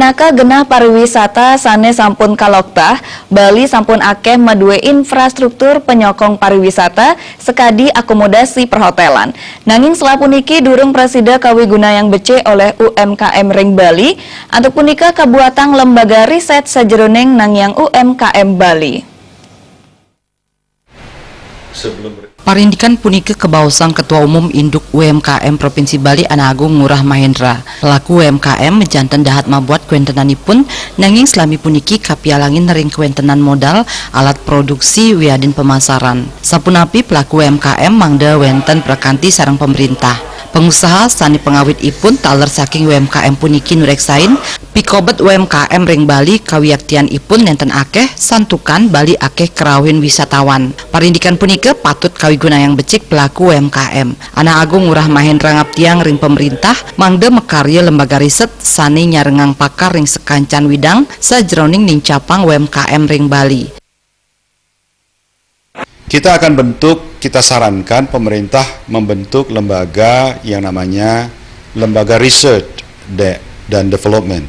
Pinaka genah pariwisata sane sampun kaloktah, Bali sampun akeh maduwe infrastruktur penyokong pariwisata sekadi akomodasi perhotelan. Nanging selapuniki durung presida kawiguna yang bece oleh UMKM Ring Bali, untuk punika kabuatan lembaga riset sajeroning nangyang UMKM Bali. Parindikan punika kebausang Ketua Umum Induk UMKM Provinsi Bali Ana Agung Ngurah Mahendra. Pelaku UMKM janten dahat mabuat kuentenanipun nanging selami puniki kapialangin nering kuentenan modal alat produksi wiadin pemasaran. Sapunapi pelaku UMKM mangda wenten prakanti sareng pemerintah. Pengusaha sani pengawit ipun taler saking UMKM puniki nureksain pikobet UMKM Ring Bali kawiaktian ipun nenten akeh santukan Bali akeh kerawin wisatawan. Parindikan punika patut kawiguna yang becik pelaku UMKM. Ana Agung Ngurah Mahendra ngaptiang ring pemerintah mangda mekarya lembaga riset sani nyarengang pakar ring sekancan widang sajroning nincapang UMKM Ring Bali. Kita akan kita sarankan pemerintah membentuk lembaga yang namanya Lembaga Research dan Development.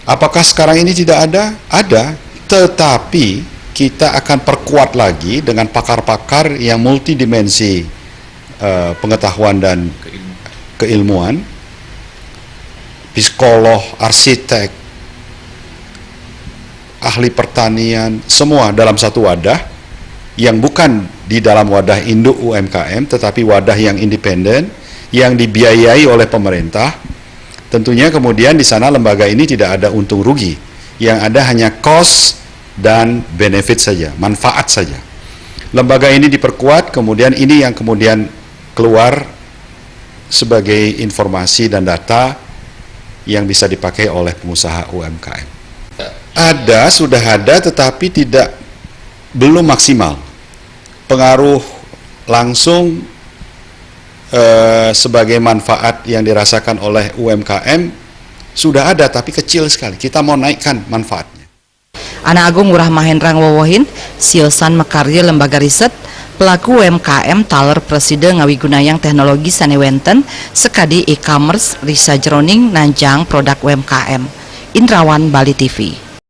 Apakah sekarang ini tidak ada? Ada, tetapi kita akan perkuat lagi dengan pakar-pakar yang multidimensi pengetahuan dan keilmuan, psikolog, arsitek, ahli pertanian, semua dalam satu wadah yang bukan di dalam wadah induk UMKM, tetapi wadah yang independen, yang dibiayai oleh pemerintah. Tentunya kemudian di sana lembaga ini tidak ada untung rugi, yang ada hanya cost dan benefit saja, manfaat saja. Lembaga ini diperkuat, kemudian ini yang kemudian keluar sebagai informasi dan data yang bisa dipakai oleh pengusaha UMKM. Sudah ada, tetapi belum maksimal. Pengaruh langsung sebagai manfaat yang dirasakan oleh UMKM sudah ada, tapi kecil sekali. Kita mau naikkan manfaatnya. Ana Agung Ngurah Mahendra ngowohin siosan mekarya lembaga riset pelaku UMKM taler presida ngawigunayang teknologi sanewenten sekadi e-commerce risa jroning nanjang produk UMKM. Indrawan, Bali TV.